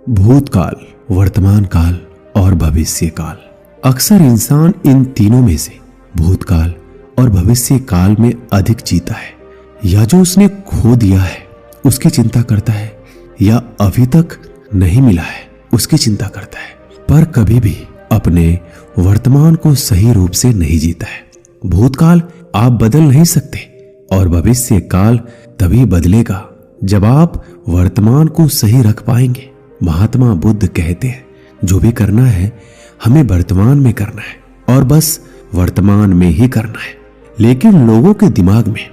भूतकाल, वर्तमान काल और भविष्य काल। अक्सर इंसान इन तीनों में से भूतकाल और भविष्य काल में अधिक जीता है, या जो उसने खो दिया है उसकी चिंता करता है, या अभी तक नहीं मिला है उसकी चिंता करता है, पर कभी भी अपने वर्तमान को सही रूप से नहीं जीता है। भूतकाल आप बदल नहीं सकते और भविष्य काल तभी बदलेगा जब आप वर्तमान को सही रख पाएंगे। महात्मा बुद्ध कहते हैं, जो भी करना है हमें वर्तमान में करना है और बस वर्तमान में ही करना है। लेकिन लोगों के दिमाग में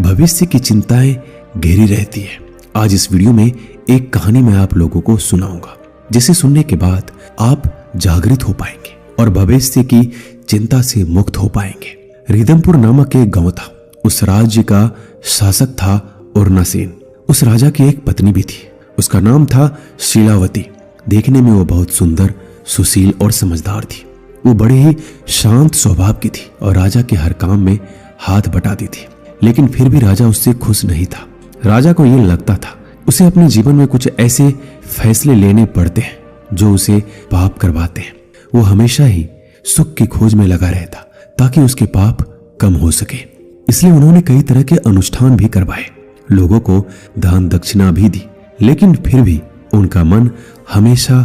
भविष्य की चिंताएं घेरी रहती है। आज इस वीडियो में एक कहानी मैं आप लोगों को सुनाऊंगा, जिसे सुनने के बाद आप जागृत हो पाएंगे और भविष्य की चिंता से मुक्त हो पाएंगे। रिदमपुर नामक एक गांव था। उस राज्य का शासक था उर्नासेन। उस राजा की एक पत्नी भी थी। उसका नाम था शीलावती। देखने में वो बहुत सुंदर, सुशील और समझदार थी। वो बड़े ही शांत स्वभाव की थी और राजा के हर काम में हाथ बटाती थी। लेकिन फिर भी राजा उससे खुश नहीं था। राजा को ये लगता था उसे अपने जीवन में कुछ ऐसे फैसले लेने पड़ते हैं जो उसे पाप करवाते हैं। वो हमेशा ही सुख की खोज में लगा रहता ताकि उसके पाप कम हो सके। इसलिए उन्होंने कई तरह के अनुष्ठान भी करवाए, लोगों को दान दक्षिणा भी दी, लेकिन फिर भी उनका मन हमेशा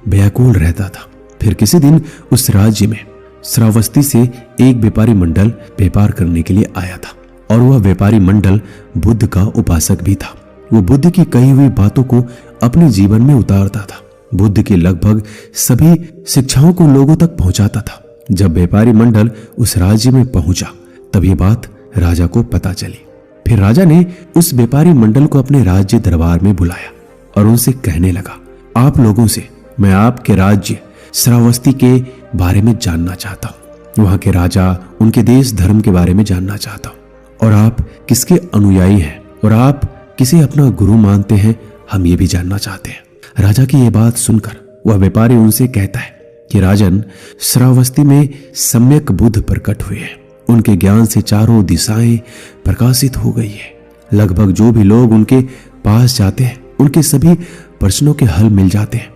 व्याकुल रहता था। फिर किसी दिन उस राज्य में श्रावस्ती से एक व्यापारी मंडल व्यापार करने के लिए आया था और वह व्यापारी मंडल बुद्ध का उपासक भी था। वो बुद्ध की कही हुई बातों को अपने जीवन में उतारता था। बुद्ध की लगभग सभी शिक्षाओं को लोगों तक पहुंचाता था। जब व्यापारी मंडल उस राज्य में पहुंचा तब ये बात राजा को पता चली। फिर राजा ने उस व्यापारी मंडल को अपने राज्य दरबार में बुलाया और उनसे कहने लगा, आप लोगों से मैं आपके राज्य श्रावस्ती के बारे में जानना चाहता हूँ। वहां के राजा, उनके देश धर्म के बारे में जानना चाहता हूँ, और आप किसके अनुयायी हैं और आप किसे अपना गुरु मानते हैं, हम ये भी जानना चाहते हैं। राजा की ये बात सुनकर वह व्यापारी उनसे कहता है कि राजन, श्रावस्ती में सम्यक बुद्ध प्रकट हुए हैं। उनके ज्ञान से चारों दिशाएं प्रकाशित हो गई है। लगभग जो भी लोग उनके पास जाते हैं उनके सभी प्रश्नों के हल मिल जाते हैं।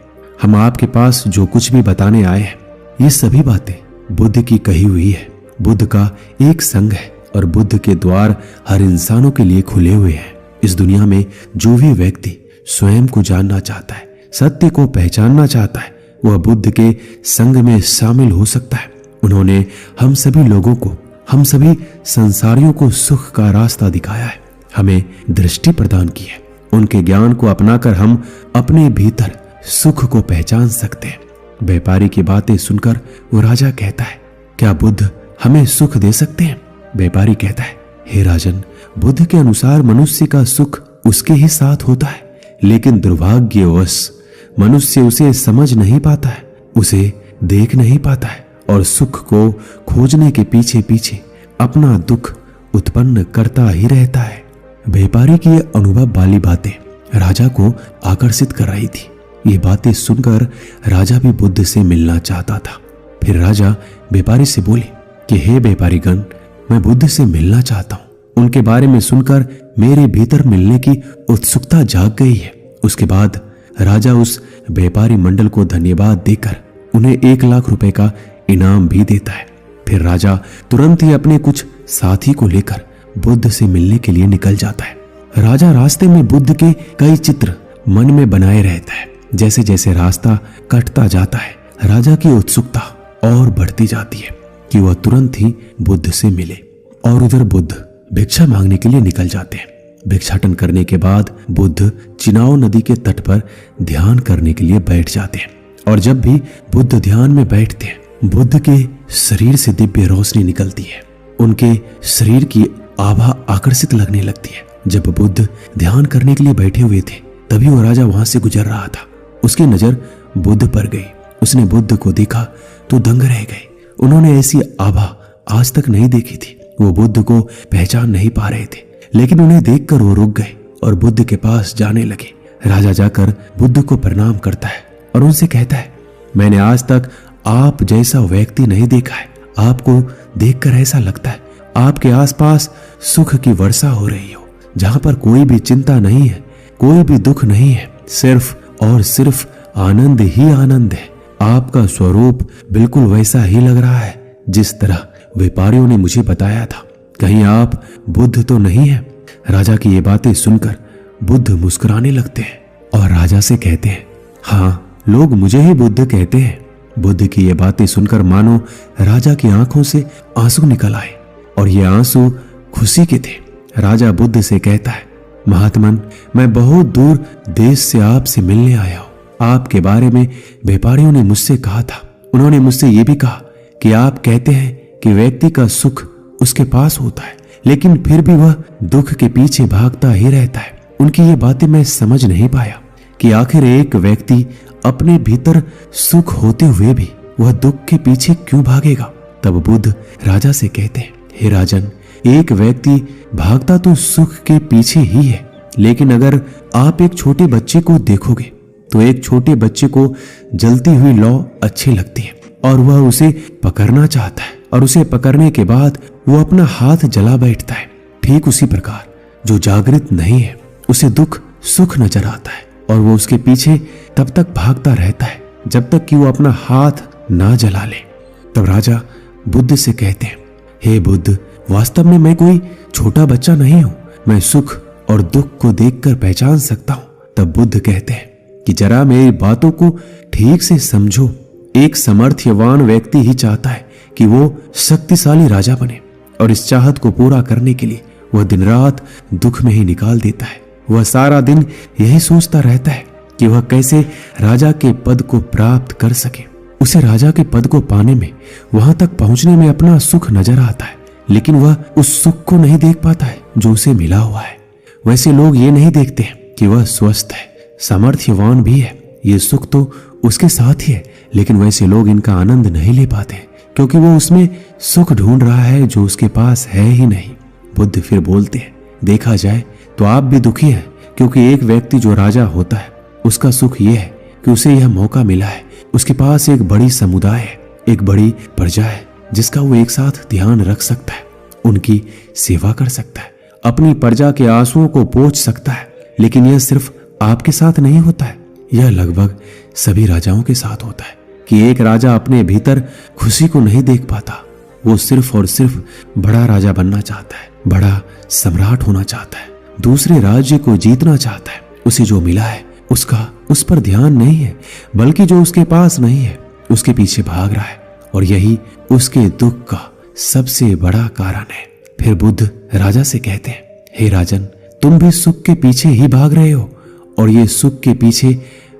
हम आपके पास जो कुछ भी बताने आए हैं ये सभी बातें बुद्ध की कही हुई है। बुद्ध का एक संघ है और बुद्ध के द्वार हर इंसानों के लिए खुले हुए हैं। इस दुनिया में जो भी व्यक्ति स्वयं को जानना चाहता है, सत्य को पहचानना चाहता है, वह बुद्ध के संघ में शामिल हो सकता है। उन्होंने हम सभी लोगों को, हम सभी संसारियों को सुख का रास्ता दिखाया है, हमें दृष्टि प्रदान की है। उनके ज्ञान को अपनाकर हम अपने भीतर सुख को पहचान सकते हैं। व्यापारी की बातें सुनकर वो राजा कहता है, क्या बुद्ध हमें सुख दे सकते हैं? व्यापारी कहता है, हे राजन, बुद्ध के अनुसार मनुष्य का सुख उसके ही साथ होता है, लेकिन दुर्भाग्यवश मनुष्य उसे समझ नहीं पाता है, उसे देख नहीं पाता है और सुख को खोजने के पीछे पीछे अपना दुख उत्पन्न करता ही रहता है। व्यापारी की ये अनुभव वाली बातें राजा को आकर्षित कर रही थी। ये बातें सुनकर राजा भी बुद्ध से मिलना चाहता था। फिर राजा व्यापारी से बोले कि हे व्यापारीगण, मैं बुद्ध से मिलना चाहता हूँ। उनके बारे में सुनकर मेरे भीतर मिलने की उत्सुकता जाग गई है। उसके बाद राजा उस व्यापारी मंडल को धन्यवाद देकर उन्हें 1 लाख रुपए का इनाम भी देता है। फिर राजा तुरंत ही अपने कुछ साथी को लेकर बुद्ध से मिलने के लिए निकल जाता है। राजा रास्ते में बुद्ध के कई चित्र मन में बनाए रहता है। जैसे जैसे रास्ता कटता जाता है, राजा की उत्सुकता और बढ़ती जाती है कि वह तुरंत ही बुद्ध से मिले। और उधर बुद्ध भिक्षा मांगने के लिए निकल जाते हैं। भिक्षाटन करने के बाद बुद्ध चिनाव नदी के तट पर ध्यान करने के लिए बैठ जाते हैं। और जब भी बुद्ध ध्यान में बैठते हैं, बुद्ध के शरीर से दिव्य रोशनी निकलती है। उनके शरीर की आभा आकर्षित लगने लगती है। जब बुद्ध ध्यान करने के लिए बैठे हुए थे तभी वो राजा वहां से गुजर रहा था। उसकी नजर बुद्ध पर गई। उसने बुद्ध को देखा तो दंग रह गए। उन्होंने ऐसी आभा आज तक नहीं देखी थी। वो बुद्ध को पहचान नहीं पा रहे थे, लेकिन उन्हें देखकर वो रुक गए और बुद्ध के पास जाने लगे। राजा जाकर बुद्ध को प्रणाम करता है और उनसे कहता है, मैंने आज तक आप जैसा व्यक्ति नहीं देखा है। आपको देखकर ऐसा लगता है आपके आसपास सुख की वर्षा हो रही हो, जहां पर कोई भी चिंता नहीं है, कोई भी दुख नहीं है, सिर्फ और सिर्फ आनंद ही आनंद है। आपका स्वरूप बिल्कुल वैसा ही लग रहा है जिस तरह व्यापारियों ने मुझे बताया था। कहीं आप बुद्ध तो नहीं है? राजा की ये बातें सुनकर बुद्ध मुस्कुराने लगते हैं और राजा से कहते हैं, हाँ, लोग मुझे ही बुद्ध कहते हैं। बुद्ध की ये बातें सुनकर मानो राजा की आंखों से आंसू निकल आए और ये आंसू खुशी के थे। राजा बुद्ध से कहता है, महात्मन, मैं बहुत दूर देश से आपसे मिलने आया हूँ। आपके बारे में व्यापारियों ने मुझसे कहा था। उन्होंने मुझसे ये भी कहा कि आप कहते हैं कि व्यक्ति का सुख उसके पास होता है, लेकिन फिर भी वह दुख के पीछे भागता ही रहता है। उनकी ये बातें मैं समझ नहीं पाया कि आखिर एक व्यक्ति अपने भीतर सुख होते हुए भी वह दुख के पीछे क्यों भागेगा। तब बुद्ध राजा से कहते हैं, हे राजन, एक व्यक्ति भागता तो सुख के पीछे ही है, लेकिन अगर आप एक छोटे बच्चे को देखोगे तो एक छोटे बच्चे को जलती हुई लौ अच्छी लगती है और वह उसे पकड़ना चाहता है, और उसे पकड़ने के बाद वो अपना हाथ जला बैठता है। ठीक उसी प्रकार जो जागृत नहीं है उसे दुख सुख नजर आता है और वो उसके पीछे तब तक भागता रहता है जब तक कि वो अपना हाथ ना जला ले। तब राजा बुद्ध से कहते हैं, हे बुद्ध, वास्तव में मैं कोई छोटा बच्चा नहीं हूं, मैं सुख और दुख को देखकर पहचान सकता हूं। तब बुद्ध कहते हैं कि जरा मेरी बातों को ठीक से समझो। एक समर्थ्यवान व्यक्ति ही चाहता है कि वो शक्तिशाली राजा बने, और इस चाहत को पूरा करने के लिए वह दिन रात दुख में ही निकाल देता है। वह सारा दिन यही सोचता रहता है कि वह कैसे राजा के पद को प्राप्त कर सके। उसे राजा के पद को पाने में, वहां तक पहुंचने में अपना सुख नजर आता है, लेकिन वह उस सुख को नहीं देख पाता है जो उसे मिला हुआ है। वैसे लोग ये नहीं देखते कि वह स्वस्थ है, सामर्थ्यवान भी है, ये सुख तो उसके साथ ही है, लेकिन वैसे लोग इनका आनंद नहीं ले पाते क्योंकि वो उसमें सुख ढूंढ रहा है जो उसके पास है ही नहीं। बुद्ध फिर बोलते हैं, देखा जाए तो आप भी दुखी हैं, क्योंकि एक व्यक्ति जो राजा होता है उसका सुख यह है कि उसे यह मौका मिला है, उसके पास एक बड़ी समुदाय है, एक बड़ी प्रजा है जिसका वो एक साथ ध्यान रख सकता है, उनकी सेवा कर सकता है, अपनी प्रजा के आंसुओं को पोंछ सकता है। लेकिन यह सिर्फ आपके साथ नहीं होता है, यह लगभग सभी राजाओं के साथ होता है कि एक राजा अपने भीतर खुशी को नहीं देख पाता। वो सिर्फ और सिर्फ बड़ा राजा बनना चाहता है, बड़ा सम्राट होना चाहता है, दूसरे राज्य को जीतना चाहता है। उसे जो मिला है उसका उस पर ध्यान नहीं है, बल्कि जो उसके पास नहीं है उसके पीछे भाग रहा है, और यही उसके दुख का सबसे बड़ा कारण है। फिर बुद्ध राजा से कहते हैं, हे राजन, तुम भी सुख के पीछे ही भाग रहे हो, और ये सुख के पीछे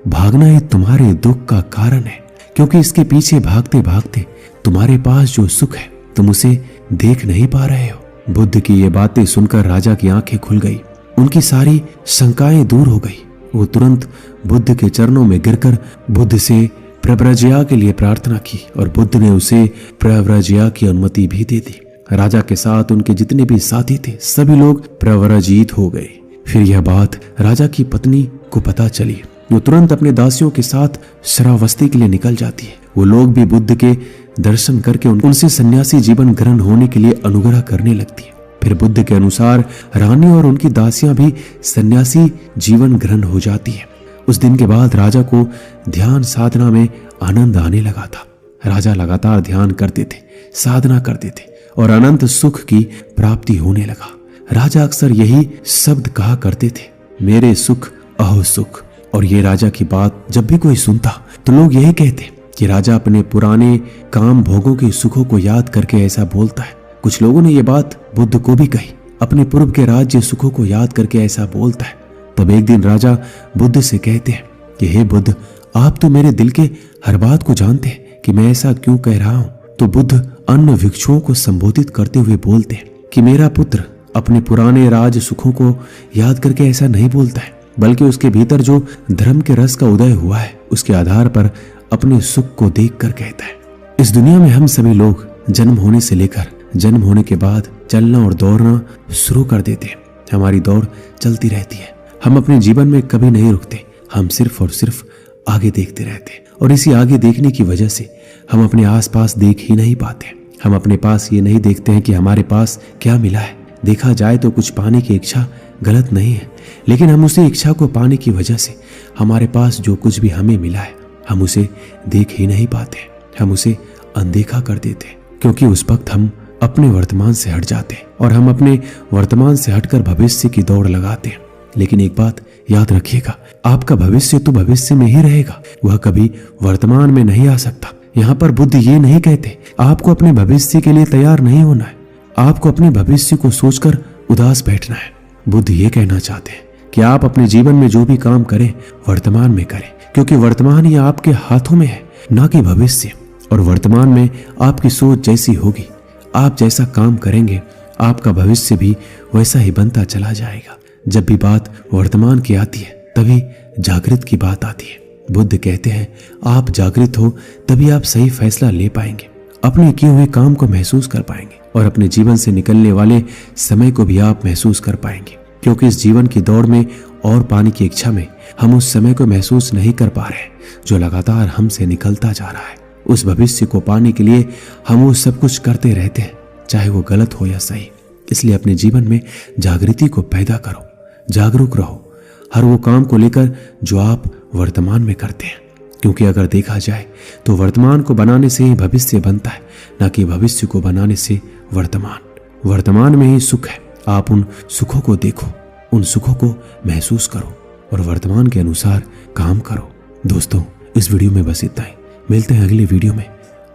भागना ही तुम्हारे दुख का कारण है, क्योंकि इसके पीछे भागते भागते तुम्हारे पास जो सुख है तुम उसे देख नहीं पा रहे हो। बुद्ध की ये बातें सुनकर राजा की आंखें खुल गई, उनकी सारी शंकाएं दूर हो गई। वो तुरंत बुद्ध के चरणों में गिरकर बुद्ध से प्रव्रजया के लिए प्रार्थना की, और बुद्ध ने उसे प्रव्रजया की अनुमति भी दे दी। राजा के साथ उनके जितने भी साथी थे सभी लोग प्रव्रजित हो गए। फिर यह बात राजा की पत्नी को पता चली, वो तुरंत अपने दासियों के साथ श्रावस्ती के लिए निकल जाती है। वो लोग भी बुद्ध के दर्शन करके उनसे सन्यासी जीवन ग्रहण होने के लिए अनुग्रह करने लगती है। फिर बुद्ध के अनुसार रानी और उनकी दासियां भी सन्यासी जीवन ग्रहण हो जाती है। उस दिन के बाद राजा को ध्यान साधना में आनंद आने लगा था। राजा लगातार ध्यान करते थे, साधना करते थे, और अनंत सुख की प्राप्ति होने लगा। राजा अक्सर यही शब्द कहा करते थे, मेरे सुख अहो सुख। और ये राजा की बात जब भी कोई सुनता तो लोग यही कहते कि राजा अपने पुराने काम भोगों के सुखों को याद करके ऐसा बोलता है। कुछ लोगों ने ये बात बुद्ध को भी कही, अपने पूर्व के राज्य सुखों को याद करके ऐसा बोलता है। तब एक दिन राजा बुद्ध से कहते हैं कि हे बुद्ध, आप तो मेरे दिल के हर बात को जानते हैं कि मैं ऐसा क्यों कह रहा हूं। तो बुद्ध अन्य भिक्षुओं को संबोधित करते हुए बोलते हैं कि मेरा पुत्र अपने पुराने राज सुखों को याद करके ऐसा नहीं बोलता है, बल्कि उसके भीतर जो धर्म के रस का उदय हुआ है उसके आधार पर अपने सुख को देखकर कहता है। इस दुनिया में हम सभी लोग जन्म होने से लेकर जन्म होने के बाद चलना और दौड़ना शुरू कर देते हैं। हमारी दौड़ चलती रहती है, हम अपने जीवन में कभी नहीं रुकते, हम सिर्फ और सिर्फ आगे देखते रहते हैं। और इसी आगे देखने की वजह से हम अपने आसपास देख ही नहीं पाते। हम अपने पास ये नहीं देखते हैं कि हमारे पास क्या मिला है। देखा जाए तो कुछ पाने की इच्छा गलत नहीं है, लेकिन हम उसी इच्छा को पाने की वजह से हमारे पास जो कुछ भी हमें मिला है हम उसे देख ही नहीं पाते, हम उसे अनदेखा कर देते, क्योंकि उस वक्त हम अपने वर्तमान से हट जाते और हम अपने वर्तमान से हटकर भविष्य की दौड़ लगाते हैं। लेकिन एक बात याद रखिएगा, आपका भविष्य तो भविष्य में ही रहेगा, वह कभी वर्तमान में नहीं आ सकता। यहाँ पर बुद्ध ये नहीं कहते आपको अपने भविष्य के लिए तैयार नहीं होना है, आपको अपने भविष्य को सोचकर उदास बैठना है। बुद्ध ये कहना चाहते हैं कि आप अपने जीवन में जो भी काम करें वर्तमान में करें, क्योंकि वर्तमान ही आपके हाथों में है, ना कि भविष्य। और वर्तमान में आपकी सोच जैसी होगी, आप जैसा काम करेंगे, आपका भविष्य भी वैसा ही बनता चला जाएगा। जब भी बात वर्तमान की आती है तभी जागृत की बात आती है। बुद्ध कहते हैं आप जागृत हो तभी आप सही फैसला ले पाएंगे, अपने किए हुए काम को महसूस कर पाएंगे और अपने जीवन से निकलने वाले समय को भी आप महसूस कर पाएंगे। क्योंकि इस जीवन की दौड़ में और पाने की इच्छा में हम उस समय को महसूस नहीं कर पा रहे जो लगातार हमसे निकलता जा रहा है। उस भविष्य को पाने के लिए हम वो सब कुछ करते रहते हैं, चाहे वो गलत हो या सही। इसलिए अपने जीवन में जागृति को पैदा करो, जागरूक रहो हर वो काम को लेकर जो आप वर्तमान में करते हैं, क्योंकि अगर देखा जाए तो वर्तमान को बनाने से ही भविष्य बनता है, ना कि भविष्य को बनाने से वर्तमान। वर्तमान में ही सुख है, आप उन सुखों को देखो, उन सुखों को महसूस करो और वर्तमान के अनुसार काम करो। दोस्तों, इस वीडियो में बस इतना ही। मिलते हैं अगली वीडियो में।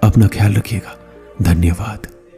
अपना ख्याल रखिएगा। धन्यवाद।